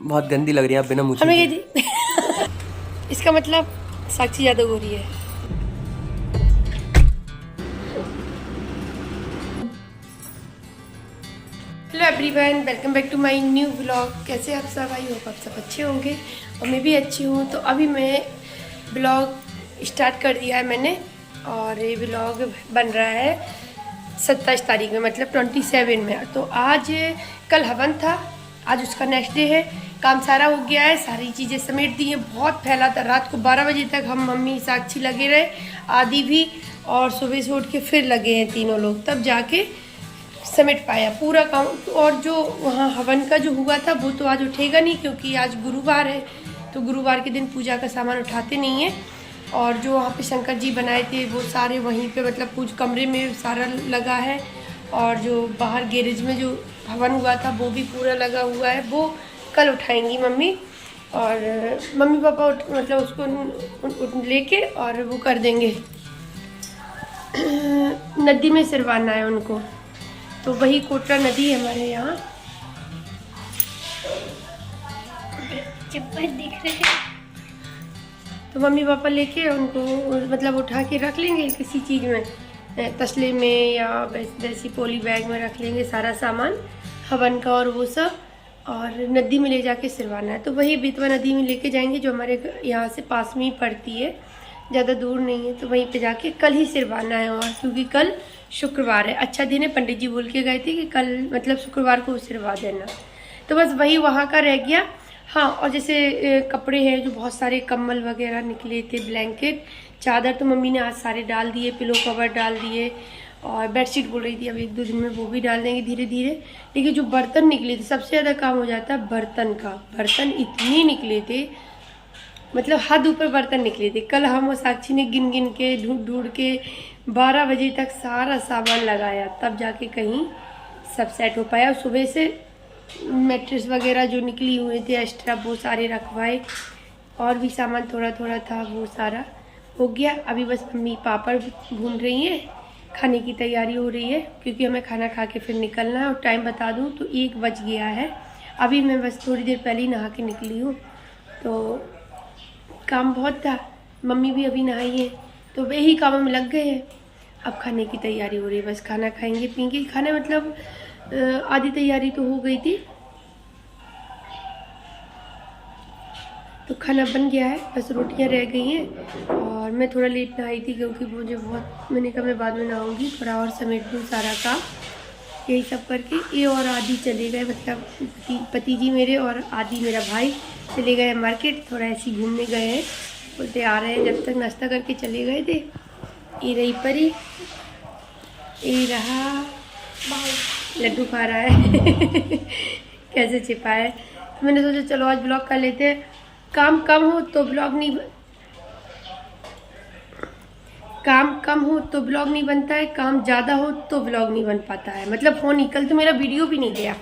बहुत गंदी लग रही है आप बिना मुझे हमें थी इसका मतलब साक्षी ज़्यादा गोरी है। Hello everyone, welcome back to my new vlog. कैसे आप सब? आई होप आप सब अच्छे होंगे और मैं भी अच्छी हूँ। तो अभी मैं ब्लॉग स्टार्ट कर दिया है मैंने और ये ब्लॉग बन रहा है 27 तारीख में, मतलब 27 में। तो आज कल हवन था, आज उसका नेक्स्ट डे है। काम सारा हो गया है, सारी चीज़ें समेट दी हैं। बहुत फैला था, रात को 12 बजे तक हम मम्मी साक्षी लगे रहे, आदि भी, और सुबह से उठ के फिर लगे हैं तीनों लोग, तब जाके समेट पाया पूरा काम। और जो वहाँ हवन का जो हुआ था वो तो आज उठेगा नहीं, क्योंकि आज गुरुवार है, तो गुरुवार के दिन पूजा का सामान उठाते नहीं है। और जो वहाँ पे शंकर जी बनाए थे वो सारे वहीं पे, मतलब पूज कमरे में सारा लगा है। और जो बाहर गैरेज में जो हवन हुआ था वो भी पूरा लगा हुआ है, वो कल उठाएंगी मम्मी। और मम्मी पापा मतलब उसको लेके और वो कर देंगे, नदी में सिरवाना है उनको। तो वही कोटरा नदी है हमारे यहाँ, चप्पल दिख रहे हैं। तो मम्मी पापा लेके उनको मतलब उठा के रख लेंगे किसी चीज़ में, तसले में या वैसी पोली बैग में रख लेंगे सारा सामान हवन का और वो सब, और नदी में ले जाके सिरवाना है। तो वही बेतवा नदी में लेके जाएंगे, जो हमारे यहाँ से पास में ही पड़ती है, ज़्यादा दूर नहीं है। तो वहीं पे जाके कल ही सिरवाना है, और क्योंकि कल शुक्रवार है, अच्छा दिन है। पंडित जी बोल के गए थे कि कल मतलब शुक्रवार को सिरवा देना। तो बस वही वहाँ का रह गया। हाँ, और जैसे कपड़े हैं जो बहुत सारे, कंबल वगैरह निकले थे, ब्लैंकेट, चादर तो मम्मी ने आज सारे डाल दिए, पिलो कवर डाल दिए, और बेडशीट बोल रही थी अब 1-2 दिन में वो भी डाल देंगे धीरे धीरे। लेकिन जो बर्तन निकले थे, सबसे ज़्यादा काम हो जाता है बर्तन का। बर्तन इतने निकले थे, मतलब हद ऊपर बर्तन निकले थे। कल हम और साक्षी ने गिन गिन के ढूंढ ढूंढ के 12 बजे तक सारा सामान लगाया, तब जाके कहीं सब सेट हो पाया। सुबह से मैट्रेस वगैरह जो निकली हुए थे एक्स्ट्रा वो सारे रखवाए, और भी सामान थोड़ा थोड़ा था वो सारा हो गया। अभी बस मम्मी पापड़ भून रही हैं, खाने की तैयारी हो रही है, क्योंकि हमें खाना खा के फिर निकलना है। और टाइम बता दूं तो 1 बज गया है। अभी मैं बस थोड़ी देर पहले ही नहा के निकली हूँ, तो काम बहुत था। मम्मी भी अभी नहाई है, तो वे ही कामों में लग गए हैं। अब खाने की तैयारी हो रही है, बस खाना खाएंगे पीएंगे। खाने मतलब आधी तैयारी तो हो गई थी, तो खाना बन गया है, बस रोटियां रह गई हैं। और मैं थोड़ा लेट नहाई थी, क्योंकि मुझे बहुत, मैंने कहा मैं बाद में नहाऊंगी, थोड़ा और समेट दूँ सारा काम। यही सब करके ये और आदि चले गए, मतलब पति जी मेरे और आदि मेरा भाई चले गए मार्केट, थोड़ा ऐसे ही घूमने गए हैं। बोलते आ रहे हैं, जब तक नाश्ता करके चले गए थे। ये रही परी, ये रहा लड्डू खा रहा है कैसे छिपा है। तो मैंने सोचा चलो आज ब्लॉग कर लेते हैं। काम कम हो तो ब्लॉग नहीं, काम कम हो तो ब्लॉग नहीं बनता है, काम ज़्यादा हो तो ब्लॉग नहीं बन पाता है। मतलब फोन निकल तो मेरा वीडियो भी नहीं गया,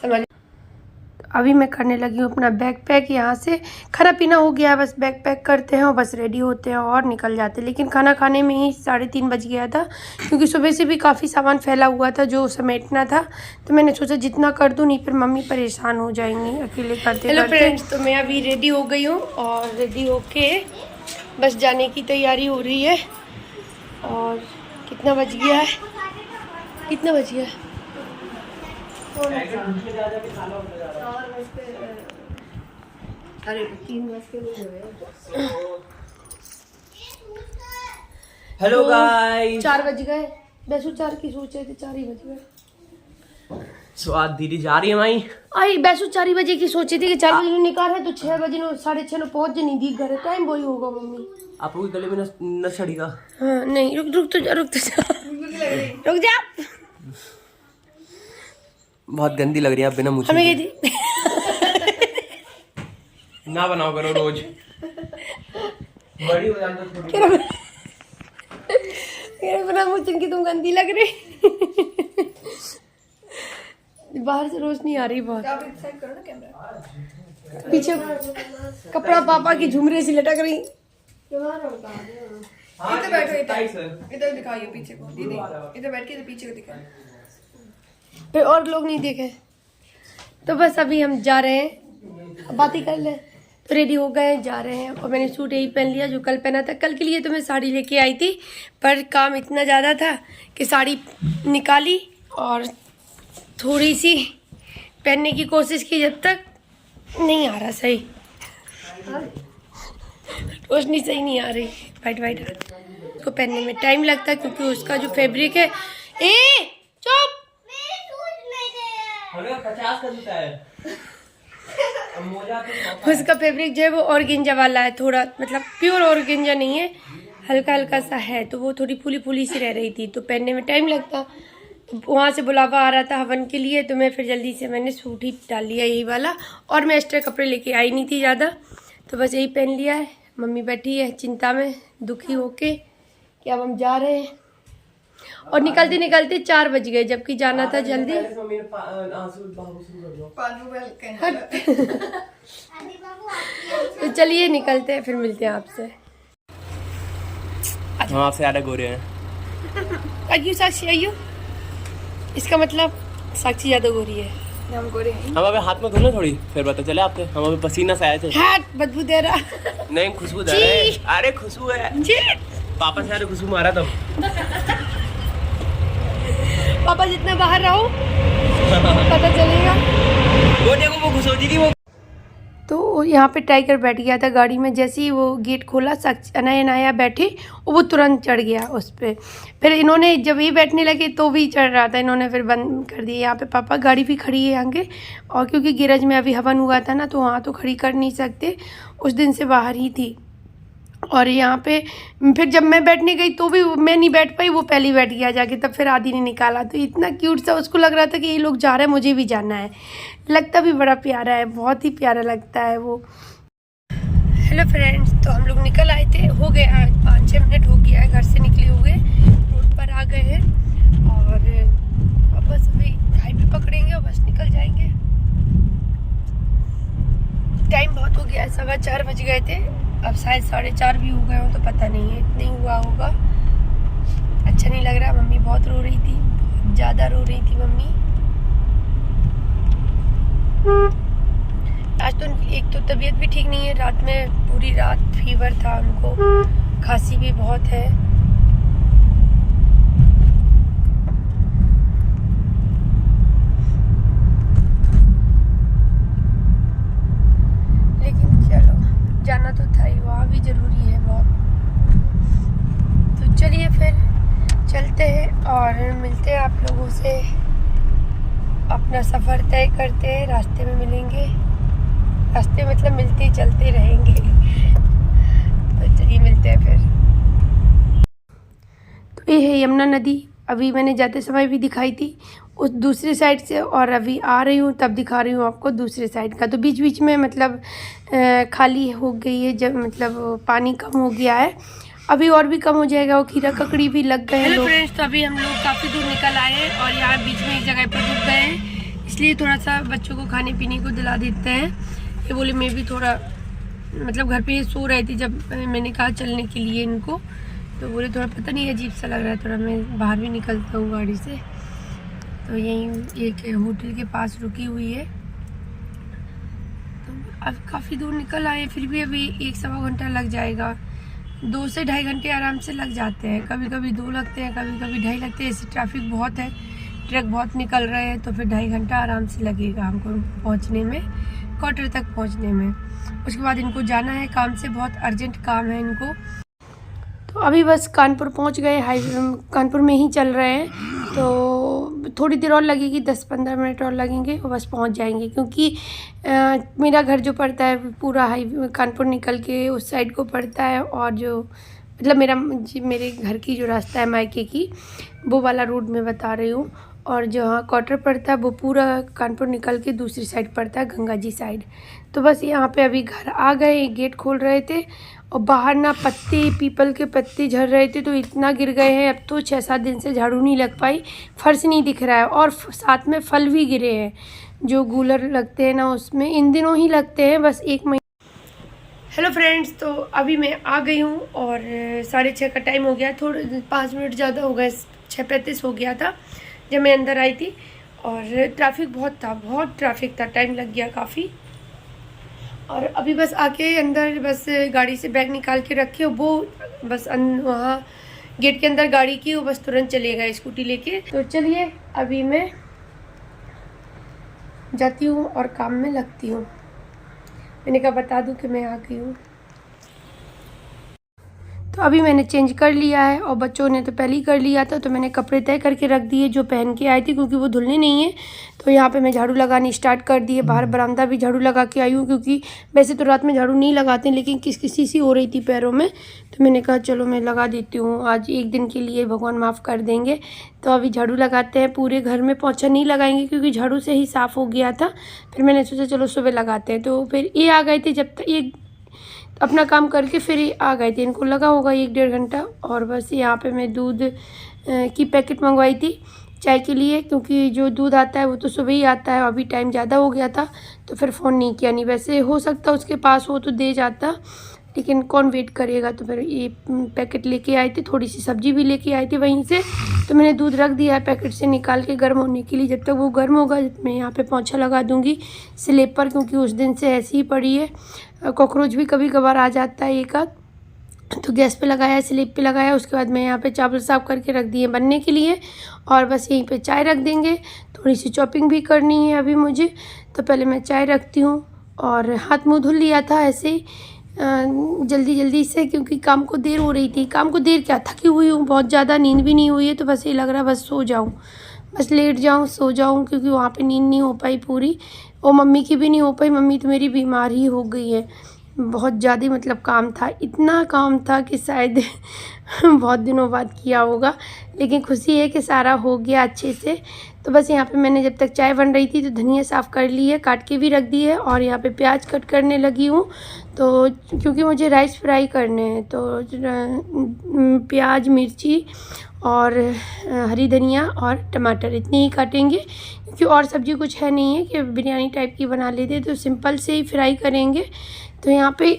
समझ। अभी मैं करने लगी हूँ अपना बैग पैक। यहाँ से खाना पीना हो गया है, बस बैग पैक करते हैं और बस रेडी होते हैं और निकल जाते हैं। लेकिन खाना खाने में ही 3:30 बज गया था, क्योंकि सुबह से भी काफ़ी सामान फैला हुआ था जो समेटना था। तो मैंने सोचा जितना कर दूँ, नहीं फिर मम्मी परेशान हो जाएंगी अकेले करते। हेलो फ्रेंड्स, तो मैं अभी रेडी हो गई हूँ और रेडी होके बस जाने की तैयारी हो रही है। और कितना बज गया है, कितना बज गया है? अरे 3 बज के हुए। हेलो गाइस, 4 बज गए। 4 की सोचे थे, 4 ही बज गए। सो आज दीदी जा रही है माई। आई 4 बजे की सोची थी कि 4 बजे निकाल है, तो 6 बजे 6:30 पहुंच जानी दी घर। टाइम वही होगा मम्मी। आपको गले में न चढ़ेगा? हाँ नहीं, रुक तो जा रुक जा। बहुत गंदी लग रही है आप बिना मुझे हमें थी ना बनाओ करो रोज, बड़ी हो जाती है थोड़ी। बना मुझे की तुम गंदी लग रही बाहर से रोशनी आ रही बहुत। करो ना कैमरा। पीछे कपड़ा पापा की झुमरे से लटक रही। इधर बैठो, इधर दिखाइए पीछे को दीदी, इधर बैठ के पीछे को दिखाइए, फिर और लोग नहीं देखे। तो बस अभी हम जा रहे हैं बातें कर ले। तो रेडी हो गए, जा रहे हैं। और मैंने सूट यही पहन लिया जो कल पहना था। कल के लिए तो मैं साड़ी लेके आई थी, पर काम इतना ज़्यादा था कि साड़ी निकाली और थोड़ी सी पहनने की कोशिश की, जब तक नहीं आ रहा सही, रोशनी सही नहीं आ रही, वाइट वाइट उसको पहनने में टाइम लगता है, क्योंकि उसका जो फैब्रिक है। चुप, 50 का जूता है। उसका फैब्रिक जो है वो ऑर्गेंजा वाला है, थोड़ा मतलब प्योर ऑर्गेंजा नहीं है, हल्का हल्का सा है, तो वो थोड़ी फूली फूली सी रह रही थी, तो पहनने में टाइम लगता। वहाँ से बुलावा आ रहा था हवन के लिए, तो मैं फिर जल्दी से मैंने सूट ही डाल लिया यही वाला, और मैं एक्स्ट्रा कपड़े लेके आई नहीं थी ज़्यादा, तो बस यही पहन लिया है। मम्मी बैठी है चिंता में, दुखी होके कि अब हम जा रहे हैं, और निकलते निकलते 4 बज गए, जबकि जाना था जल्दी। तो चलिए निकलते हैं, फिर मिलते हैं आपसे। हम आपसे ज़्यादा गोरे हैं। आयु साक्षी आयु, इसका मतलब साक्षी ज़्यादा गोरी है। हम गोरे हैं। हम अभी हाथ में धोले थोड़ी, फिर पता चले आपके। हम अभी पसीना से आए थे। हाथ बदबू दे रहा। नहीं, खुशबू दे रहा है। अरे खुशबू है जी, पापा से अरे खुशबू मारा तब। पापा जितना बाहर रहो पता चलेगा। वो देखो वो खुश होती थी वो। तो यहाँ पे टाइगर बैठ गया था गाड़ी में, जैसे ही वो गेट खोला अनाया बैठी, वो तुरंत चढ़ गया उस पर। फिर इन्होंने जब ये बैठने लगे तो भी चढ़ रहा था, इन्होंने फिर बंद कर दिया। यहाँ पे पापा गाड़ी भी खड़ी है आगे, और क्योंकि गैरेज में अभी हवन हुआ था ना, तो वहाँ तो खड़ी कर नहीं सकते, उस दिन से बाहर ही थी। और यहाँ पे फिर जब मैं बैठने गई तो भी मैं नहीं बैठ पाई, वो पहले बैठ गया जाके, तब फिर आदि ने निकाला। तो इतना क्यूट सा उसको लग रहा था कि ये लोग जा रहे हैं, मुझे भी जाना है। लगता भी बड़ा प्यारा है, बहुत ही प्यारा लगता है वो। हेलो फ्रेंड्स, तो हम लोग निकल आए थे, हो गए 5-6 मिनट हो गया है घर से निकले हुए, रोड पर आ गए हैं, और अब बस अभी हाईवे पकड़ेंगे और बस निकल जाएंगे। टाइम बहुत हो गया है, 4:15 बज गए थे, अब शायद 4:30 भी हो गए हो, तो पता नहीं है, इतना ही हुआ होगा। अच्छा नहीं लग रहा, मम्मी बहुत रो रही थी, बहुत ज़्यादा रो रही थी मम्मी। आज तो एक तो तबीयत भी ठीक नहीं है, रात में पूरी रात फीवर था उनको, खांसी भी बहुत है। लेकिन चलो, जाना तो था ही, वहाँ भी ज़रूरी है बहुत। तो चलिए फिर चलते हैं और मिलते हैं आप लोगों से, अपना सफ़र तय करते हैं, रास्ते में मिलेंगे, रास्ते मतलब मिलते चलते रहेंगे। तो चलिए मिलते हैं फिर। तो ये है यमुना नदी, अभी मैंने जाते समय भी दिखाई थी उस दूसरी साइड से, और अभी आ रही हूँ तब दिखा रही हूँ आपको दूसरे साइड का। तो बीच बीच में मतलब खाली हो गई है, जब मतलब पानी कम हो गया है, अभी और भी कम हो जाएगा, वो कीड़ा ककड़ी भी लग गए हैं। हेलो फ्रेंड्स, तो अभी हम लोग काफ़ी दूर निकल आए हैं, और यहाँ बीच में एक जगह पर रुक गए हैं, इसलिए थोड़ा सा बच्चों को खाने पीने को दिला देते हैं। ये बोले मैं भी थोड़ा मतलब घर पे ही सो रहे थे जब मैंने कहा चलने के लिए इनको, तो बोले थोड़ा पता नहीं अजीब सा लग रहा है, थोड़ा मैं बाहर भी निकलता हूँ गाड़ी से। तो यहीं एक होटल के पास रुकी हुई है, तो अब काफ़ी दूर निकल आए, फिर भी अभी 1-1.25 घंटा लग जाएगा। 2 से 2.5 घंटे आराम से लग जाते हैं, कभी कभी 2 लगते हैं, कभी कभी 2.5 लगते हैं। ऐसे ट्रैफिक बहुत है, ट्रक बहुत निकल रहे हैं, तो फिर 2.5 घंटा आराम से लगेगा हमको पहुंचने में, क्वार्टर तक पहुंचने में। उसके बाद इनको जाना है काम से, बहुत अर्जेंट काम है इनको। तो अभी बस कानपुर पहुंच गए, कानपुर में ही चल रहे हैं, तो थोड़ी देर और लगेगी, 10-15 मिनट और लगेंगे, और बस पहुंच जाएंगे। क्योंकि मेरा घर जो पड़ता है पूरा हाईवे कानपुर निकल के उस साइड को पड़ता है, और जो मतलब मेरे घर की जो रास्ता है मायके की, वो वाला रोड में बता रही हूँ, और जहाँ क्वार्टर पड़ता है वो पूरा कानपुर निकल के दूसरी साइड पड़ता है, गंगा जी साइड। तो बस यहाँ पे अभी घर आ गए, गेट खोल रहे थे, और बाहर ना पत्ते, पीपल के पत्ते झड़ रहे थे, तो इतना गिर गए हैं, अब तो 6-7 दिन से झाड़ू नहीं लग पाई, फर्श नहीं दिख रहा है, और साथ में फल भी गिरे हैं, जो गूलर लगते हैं ना उसमें, इन दिनों ही लगते हैं, बस 1 महीने। हेलो फ्रेंड्स, तो अभी मैं आ गई हूँ, और 6:30 का टाइम हो गया, थोड़े 5 मिनट ज़्यादा हो गए, 6:35 हो गया था जब मैं अंदर आई थी, और ट्रैफिक बहुत था, बहुत ट्रैफिक था, टाइम लग गया काफ़ी। और अभी बस आके अंदर बस गाड़ी से बैग निकाल के रखे, वो बस वहाँ गेट के अंदर गाड़ी की, वो बस तुरंत चलेगा स्कूटी लेके। तो चलिए अभी मैं जाती हूँ और काम में लगती हूँ। मैंने कहा बता दूँ कि मैं आ गई हूँ। तो अभी मैंने चेंज कर लिया है और बच्चों ने तो पहले ही कर लिया था, तो मैंने कपड़े तय करके रख दिए जो पहन के आई थी, क्योंकि वो धुलने नहीं है। तो यहाँ पे मैं झाड़ू लगानी स्टार्ट कर दी है। बाहर बरामदा भी झाड़ू लगा के आई हूँ, क्योंकि वैसे तो रात में झाड़ू नहीं लगाते, लेकिन किसी सी हो रही थी पैरों में, तो मैंने कहा चलो मैं लगा देती हूँ, आज एक दिन के लिए भगवान माफ़ कर देंगे। तो अभी झाड़ू लगाते हैं। पूरे घर में पोंछा नहीं लगाएंगे क्योंकि झाड़ू से ही साफ़ हो गया था। फिर मैंने सोचा चलो सुबह लगाते हैं। तो फिर ये आ गए थे, जब तक ये अपना काम करके फिर आ गए थे। इनको लगा होगा 1-1.5 घंटा। और बस यहाँ पे मैं दूध की पैकेट मंगवाई थी चाय के लिए, क्योंकि जो दूध आता है वो तो सुबह ही आता है। अभी टाइम ज़्यादा हो गया था तो फिर फ़ोन नहीं किया, नहीं वैसे हो सकता उसके पास हो तो दे जाता, लेकिन कौन वेट करेगा। तो फिर ये पैकेट लेके आए थे, थोड़ी सी सब्जी भी लेके आए थे वहीं से। तो मैंने दूध रख दिया है पैकेट से निकाल के गर्म होने के लिए। जब तक वो गर्म होगा मैं यहाँ पे पोंछा लगा दूँगी स्लेब पर, क्योंकि उस दिन से ऐसी ही पड़ी है। कॉकरोच भी कभी कभार आ जाता है एक आध। तो गैस पे लगाया, स्लेब पे लगाया। उसके बाद मैं यहाँ पे चावल साफ़ करके रख दिए बनने के लिए, और बस यहीं पे चाय रख देंगे। थोड़ी सी चॉपिंग भी करनी है अभी मुझे, तो पहले मैं चाय रखती हूँ। और हाथ मुँह धुल लिया था ऐसे ही जल्दी जल्दी से, क्योंकि काम को देर हो रही थी। काम को देर क्या, थकी हुई हूँ बहुत ज़्यादा, नींद भी नहीं हुई है। तो बस ये लग रहा है बस सो जाऊँ, बस लेट जाऊँ सो जाऊँ, क्योंकि वहाँ पे नींद नहीं हो पाई पूरी, और मम्मी की भी नहीं हो पाई। मम्मी तो मेरी बीमार ही हो गई है, बहुत ज़्यादा मतलब काम था, इतना काम था कि शायद बहुत दिनों बाद किया होगा, लेकिन खुशी है कि सारा हो गया अच्छे से। तो बस यहाँ पे मैंने जब तक चाय बन रही थी तो धनिया साफ़ कर ली है, काट के भी रख दी है, और यहाँ पे प्याज कट करने लगी हूँ। तो क्योंकि मुझे राइस फ्राई करने हैं, तो प्याज मिर्ची और हरी धनिया और टमाटर इतनी ही काटेंगे, क्योंकि और सब्ज़ी कुछ है नहीं है कि बिरयानी टाइप की बना लेते, तो सिंपल से ही फ्राई करेंगे। तो यहाँ पे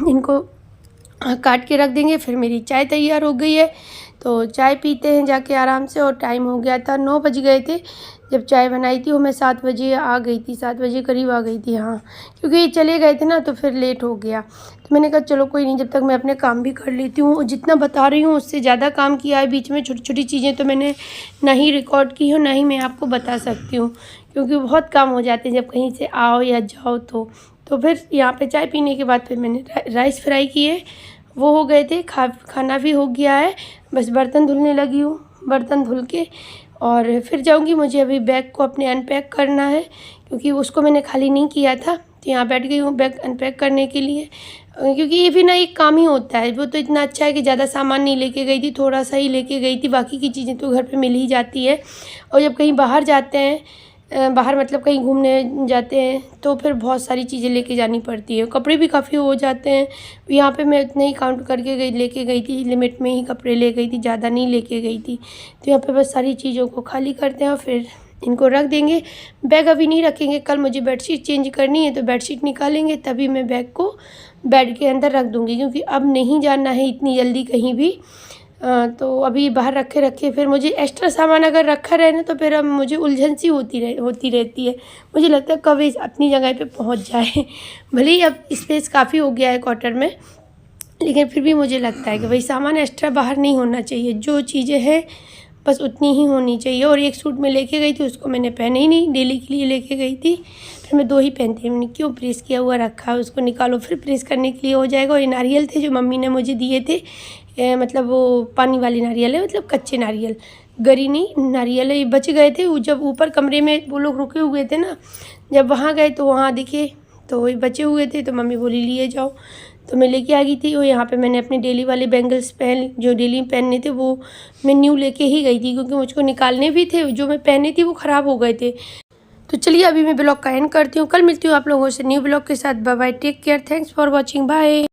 इनको काट के रख देंगे। फिर मेरी चाय तैयार हो गई है, तो चाय पीते हैं जाके आराम से। और टाइम हो गया था 9 बज गए थे जब चाय बनाई थी, वो मैं 7 बजे आ गई थी, 7 बजे करीब आ गई थी हाँ, क्योंकि ये चले गए थे ना तो फिर लेट हो गया। तो मैंने कहा चलो कोई नहीं, जब तक मैं अपने काम भी कर लेती हूँ। जितना बता रही हूँ उससे ज़्यादा काम किया है बीच में, छोटी छोटी चीज़ें तो मैंने ना ही रिकॉर्ड की हो, ना ही मैं आपको बता सकती हूँ, क्योंकि बहुत काम हो जाते हैं जब कहीं से आओ या जाओ। तो फिर यहाँ पे चाय पीने के बाद फिर मैंने राइस फ्राई किए, वो हो गए थे। खाना भी हो गया है, बस बर्तन धुलने लगी हूँ। बर्तन धुल के और फिर जाऊँगी, मुझे अभी बैग को अपने अनपैक करना है, क्योंकि उसको मैंने खाली नहीं किया था। तो यहाँ बैठ गई हूँ बैग अनपैक करने के लिए, क्योंकि ये भी ना एक काम ही होता है। वो तो इतना अच्छा है कि ज़्यादा सामान नहीं लेके गई थी, थोड़ा सा ही लेके गई थी, बाकी की चीज़ें तो घर पे मिल ही जाती है। और जब कहीं बाहर जाते हैं, बाहर मतलब कहीं घूमने जाते हैं, तो फिर बहुत सारी चीज़ें लेके जानी पड़ती है। कपड़े भी काफ़ी हो जाते हैं। यहाँ पे मैं इतना ही काउंट करके लेके गई थी, लिमिट में ही कपड़े ले गई थी, ज़्यादा नहीं लेके गई थी। तो यहाँ पे बस सारी चीज़ों को खाली करते हैं और फिर इनको रख देंगे। बैग अभी नहीं रखेंगे, कल मुझे बेडशीट चेंज करनी है, तो बेडशीट निकालेंगे तभी मैं बैग को बेड के अंदर रख दूँगी, क्योंकि अब नहीं जाना है इतनी जल्दी कहीं भी। तो अभी बाहर रखे फिर मुझे एक्स्ट्रा सामान अगर रखा रहे ना, तो फिर अब मुझे उलझन सी होती रहती है। मुझे लगता है कब इस अपनी जगह पे पहुंच जाए। भले ही अब स्पेस काफ़ी हो गया है क्वार्टर में, लेकिन फिर भी मुझे लगता है कि भाई सामान एक्स्ट्रा बाहर नहीं होना चाहिए, जो चीज़ें हैं बस उतनी ही होनी चाहिए। और एक सूट में लेके गई थी, उसको मैंने पहने ही नहीं, डेली के लिए लेके गई थी, फिर मैं 2 ही पहनती। मैंने क्यों प्रेस किया हुआ रखा है, उसको निकालो फिर प्रेस करने के लिए हो जाएगा। और ये नारियल थे जो मम्मी ने मुझे दिए थे, मतलब वो पानी वाली नारियल है, मतलब कच्चे नारियल, गरी नहीं नारियल है। ये बच गए थे, वो जब ऊपर कमरे में वो लोग रुके हुए थे ना, जब वहाँ गए तो वहाँ दिखे, तो वही बचे हुए थे, तो मम्मी बोली लिए जाओ, तो मैं लेके आ गई थी। और यहाँ पे मैंने अपने डेली वाले बैंगल्स जो डेली पहनने थे वो मैं न्यू लेके ही गई थी, क्योंकि मुझको निकालने भी थे, जो मैं पहने थी वो ख़राब हो गए थे। तो चलिए अभी मैं ब्लॉग का एंड करती हूँ, कल मिलती हूँ आप लोगों से न्यू ब्लॉग के साथ। Bye bye, take care, thanks for watching, bye.